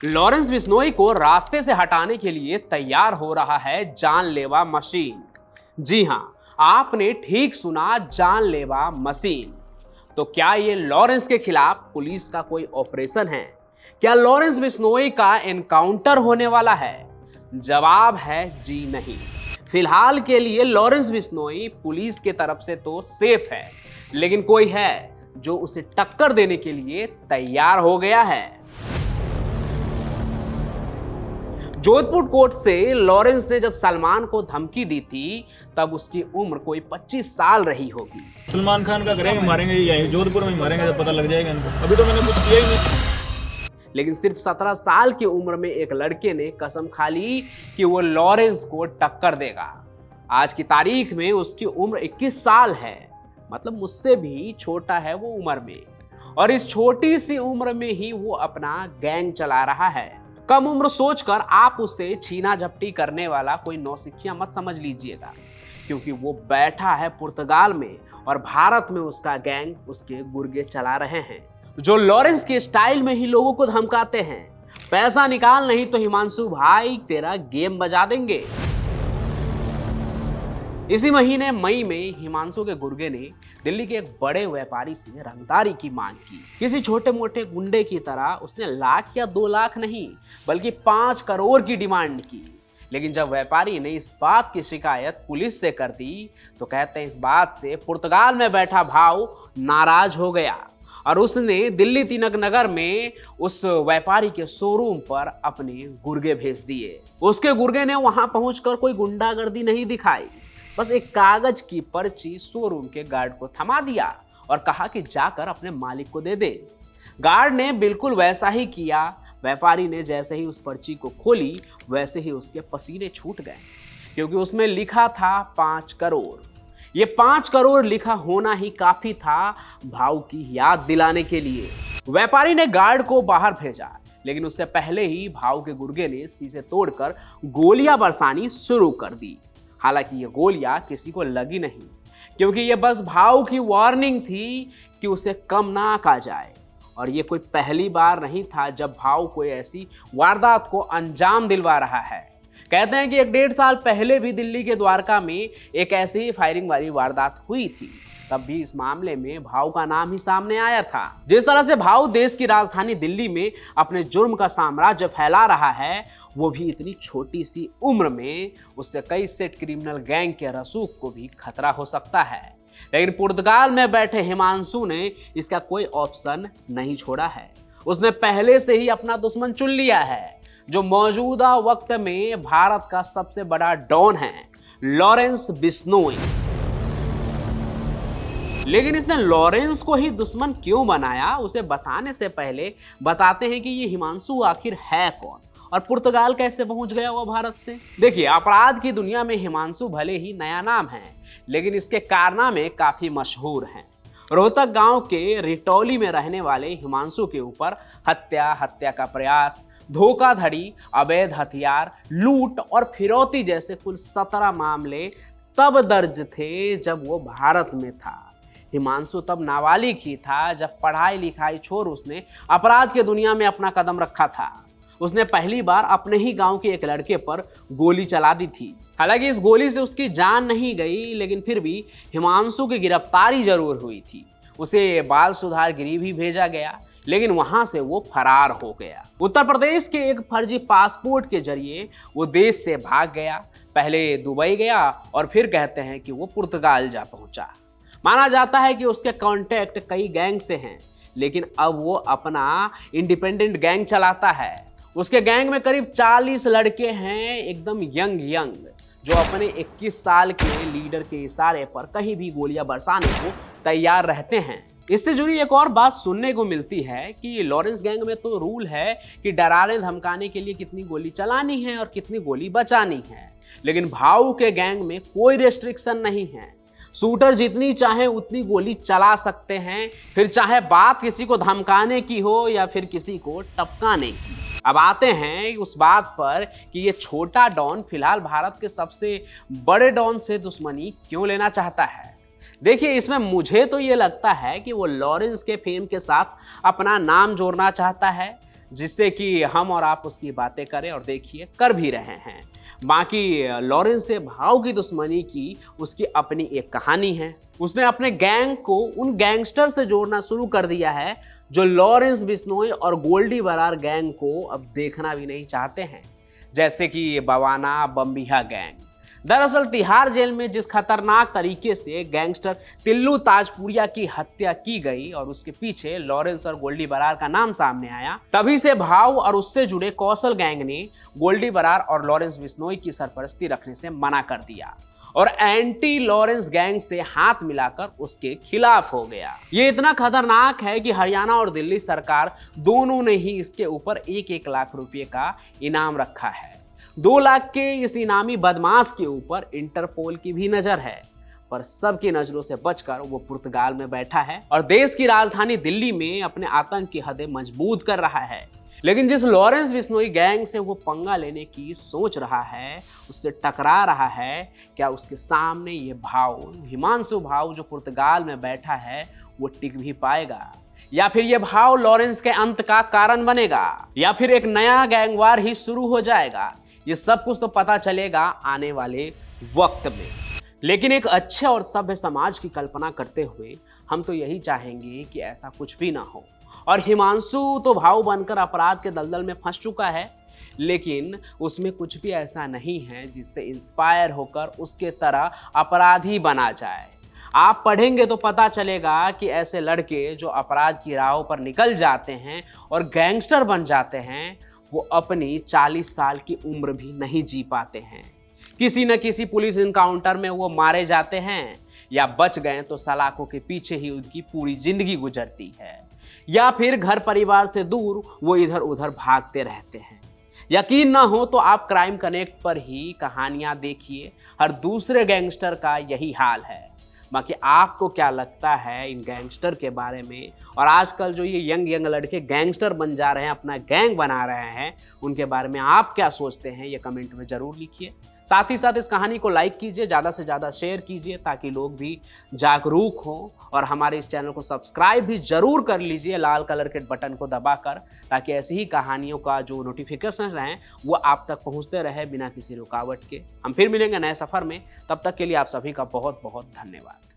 Lawrence Bishnoi को रास्ते से हटाने के लिए तैयार हो रहा है जानलेवा मशीन। जी हां, आपने ठीक सुना, जानलेवा मशीन। तो क्या ये लॉरेंस के खिलाफ पुलिस का कोई ऑपरेशन है? क्या लॉरेंस बिश्नोई का एनकाउंटर होने वाला है? जवाब है जी नहीं। फिलहाल के लिए लॉरेंस बिश्नोई पुलिस के तरफ से तो सेफ है, लेकिन कोई है जो उसे टक्कर देने के लिए तैयार हो गया है। जोधपुर कोर्ट से लॉरेंस ने जब सलमान को धमकी दी थी, तब उसकी उम्र कोई 25 साल रही होगी। सलमान खान का करेंगे, मारेंगे यहीं जोधपुर में मारेंगे, जब पता लग जाएगा इनको। अभी तो मैंने कुछ किया ही नहीं। लेकिन सिर्फ 17 साल की उम्र में एक लड़के ने कसम खा ली कि वो लॉरेंस को टक्कर देगा। आज की तारीख में उसकी उम्र 21 साल है, मतलब मुझसे भी छोटा है वो उम्र में, और इस छोटी सी उम्र में ही वो अपना गैंग चला रहा है। कम उम्र सोचकर आप उसे छीना झपटी करने वाला कोई नौसिखिया मत समझ लीजिएगा, क्योंकि वो बैठा है पुर्तगाल में और भारत में उसका गैंग उसके गुर्गे चला रहे हैं, जो लॉरेंस के स्टाइल में ही लोगों को धमकाते हैं। पैसा निकाल, नहीं तो हिमांशु भाई तेरा गेम बजा देंगे। इसी महीने मई में हिमांशु के गुर्गे ने दिल्ली के एक बड़े व्यापारी से रंगदारी की मांग की। किसी छोटे मोटे गुंडे की तरह उसने लाख या 2 लाख नहीं, बल्कि 5 करोड़ की डिमांड की। लेकिन जब व्यापारी ने इस बात की शिकायत पुलिस से कर दी, तो कहते हैं इस बात से पुर्तगाल में बैठा भाव नाराज हो गया और उसने दिल्ली तिलक नगर में उस व्यापारी के शोरूम पर अपने गुर्गे भेज दिए। उसके गुर्गे ने वहां पहुंचकर कोई गुंडागर्दी नहीं दिखाई, बस एक कागज की पर्ची शोरूम के गार्ड को थमा दिया और कहा कि जाकर अपने मालिक को दे दे। गार्ड ने बिल्कुल वैसा ही किया। व्यापारी ने जैसे ही उस पर्ची को खोली, वैसे ही उसके पसीने छूट गए, क्योंकि उसमें लिखा था 5 करोड़। ये 5 करोड़ लिखा होना ही काफी था भाव की याद दिलाने के लिए। व्यापारी ने गार्ड को बाहर भेजा, लेकिन उससे पहले ही भाव के गुर्गे ने शीशे तोड़कर गोलियां बरसानी शुरू कर दी। हालांकि ये गोलियां किसी को लगी नहीं, क्योंकि ये बस भाव की वार्निंग थी कि उसे कम ना आंका जाए। और ये कोई पहली बार नहीं था जब भाव कोई ऐसी वारदात को अंजाम दिलवा रहा है। कहते हैं कि 1-1.5 साल पहले भी दिल्ली के द्वारका में एक ऐसी ही फायरिंग वाली वारदात हुई थी। तब भी इस मामले में भाव का नाम ही सामने आया था। जिस तरह से भाव देश की राजधानी दिल्ली में अपने जुर्म का साम्राज्य फैला रहा है, वो भी इतनी छोटी सी उम्र में, उससे कई सेट क्रिमिनल गैंग के रसूख को भी खतरा हो सकता है। लेकिन पुर्तगाल में बैठे हिमांशु ने इसका कोई ऑप्शन नहीं छोड़ा है। उसने पहले से ही अपना दुश्मन चुन लिया है, जो मौजूदा वक्त में भारत का सबसे बड़ा डॉन है, लॉरेंस बिश्नोई। लेकिन इसने लॉरेंस को ही दुश्मन क्यों बनाया, उसे बताने से पहले बताते हैं कि ये हिमांशु आखिर है कौन और पुर्तगाल कैसे पहुंच गया वो भारत से। देखिए, अपराध की दुनिया में हिमांशु भले ही नया नाम है, लेकिन इसके कारनामे काफी मशहूर हैं। रोहतक गांव के रिटौली में रहने वाले हिमांशु के ऊपर हत्या का प्रयास, धोखाधड़ी, अवैध हथियार, लूट और फिरौती जैसे कुल 17 मामले तब दर्ज थे जब वो भारत में था। हिमांशु तब नाबालिग ही था जब पढ़ाई लिखाई छोड़ उसने अपराध की दुनिया में अपना कदम रखा था। उसने पहली बार अपने ही गांव के एक लड़के पर गोली चला दी थी। हालांकि इस गोली से उसकी जान नहीं गई, लेकिन फिर भी हिमांशु की गिरफ्तारी जरूर हुई थी। उसे बाल सुधार गृह भी भेजा गया, लेकिन वहां से वो फरार हो गया। उत्तर प्रदेश के एक फर्जी पासपोर्ट के जरिए वो देश से भाग गया। पहले दुबई गया और फिर कहते हैं कि वो पुर्तगाल जा पहुंचा। माना जाता है कि उसके कॉन्टैक्ट कई गैंग से हैं, लेकिन अब वो अपना इंडिपेंडेंट गैंग चलाता है। उसके गैंग में करीब 40 लड़के हैं, एकदम यंग, जो अपने 21 साल के लीडर के इशारे पर कहीं भी गोलियां बरसाने को तैयार रहते हैं। इससे जुड़ी एक और बात सुनने को मिलती है कि लॉरेंस गैंग में तो रूल है कि डराने धमकाने के लिए कितनी गोली चलानी है और कितनी गोली बचानी है, लेकिन भाव के गैंग में कोई रेस्ट्रिक्शन नहीं है। शूटर जितनी चाहे उतनी गोली चला सकते हैं, फिर चाहे बात किसी को धमकाने की हो या फिर किसी को टपकाने की। अब आते हैं उस बात पर कि ये छोटा डॉन फिलहाल भारत के सबसे बड़े डॉन से दुश्मनी क्यों लेना चाहता है। देखिए, इसमें मुझे तो ये लगता है कि वो लॉरेंस के फेम के साथ अपना नाम जोड़ना चाहता है, जिससे कि हम और आप उसकी बातें करें, और देखिए कर भी रहे हैं। बाकी लॉरेंस से भाव की दुश्मनी की उसकी अपनी एक कहानी है। उसने अपने गैंग को उन गैंगस्टर से जोड़ना शुरू कर दिया है जो लॉरेंस बिश्नोई और गोल्डी बरार गैंग को अब देखना भी नहीं चाहते हैं, जैसे कि बवाना बम्बिहा गैंग। दरअसल तिहाड़ जेल में जिस खतरनाक तरीके से गैंगस्टर तिल्लू ताजपुरिया की हत्या की गई और उसके पीछे लॉरेंस और गोल्डी बरार का नाम सामने आया, तभी से भाव और उससे जुड़े कौशल गैंग ने गोल्डी बरार और लॉरेंस बिश्नोई की सरपरस्ती रखने से मना कर दिया और एंटी लॉरेंस गैंग से हाथ मिलाकर उसके खिलाफ हो गया। ये इतना खतरनाक है कि हरियाणा और दिल्ली सरकार दोनों ने ही इसके ऊपर 1-1 लाख रुपए का इनाम रखा है। 2 लाख के इस इनामी बदमाश के ऊपर इंटरपोल की भी नजर है, पर सबकी नजरों से बचकर वो पुर्तगाल में बैठा है और देश की राजधानी दिल्ली में अपने आतंक की हदें मजबूत कर रहा है। लेकिन जिस लॉरेंस बिश्नोई गैंग से वो पंगा लेने की सोच रहा है, उससे टकरा रहा है, क्या उसके सामने ये भाव, हिमांशु भाव जो पुर्तगाल में बैठा है, वो टिक भी पाएगा? या फिर ये भाव लॉरेंस के अंत का कारण बनेगा? या फिर एक नया गैंगवार ही शुरू हो जाएगा? ये सब कुछ तो पता चलेगा आने वाले वक्त में। लेकिन एक अच्छे और सभ्य समाज की कल्पना करते हुए हम तो यही चाहेंगे कि ऐसा कुछ भी ना हो। और हिमांशु तो भाव बनकर अपराध के दलदल में फंस चुका है, लेकिन उसमें कुछ भी ऐसा नहीं है जिससे इंस्पायर होकर उसके तरह अपराधी बना जाए। आप पढ़ेंगे तो पता चलेगा कि ऐसे लड़के जो अपराध की राहों पर निकल जाते हैं और गैंगस्टर बन जाते हैं, वो अपनी 40 साल की उम्र भी नहीं जी पाते हैं। किसी न किसी पुलिस इनकाउंटर में वो मारे जाते हैं, या बच गए तो सलाखों के पीछे ही उनकी पूरी जिंदगी गुजरती है, या फिर घर परिवार से दूर वो इधर उधर भागते रहते हैं। यकीन ना हो तो आप क्राइम कनेक्ट पर ही कहानियां देखिए, हर दूसरे गैंगस्टर का यही हाल है। बाकी आपको क्या लगता है इन गैंगस्टर के बारे में, और आजकल जो ये यंग लड़के गैंगस्टर बन जा रहे हैं, अपना गैंग बना रहे हैं, उनके बारे में आप क्या सोचते हैं, ये कमेंट में जरूर लिखिए। साथ ही साथ इस कहानी को लाइक कीजिए, ज़्यादा से ज़्यादा शेयर कीजिए ताकि लोग भी जागरूक हों, और हमारे इस चैनल को सब्सक्राइब भी जरूर कर लीजिए लाल कलर के बटन को दबाकर, ताकि ऐसी ही कहानियों का जो नोटिफिकेशन रहे वो आप तक पहुंचते रहे बिना किसी रुकावट के। हम फिर मिलेंगे नए सफ़र में, तब तक के लिए आप सभी का बहुत बहुत धन्यवाद।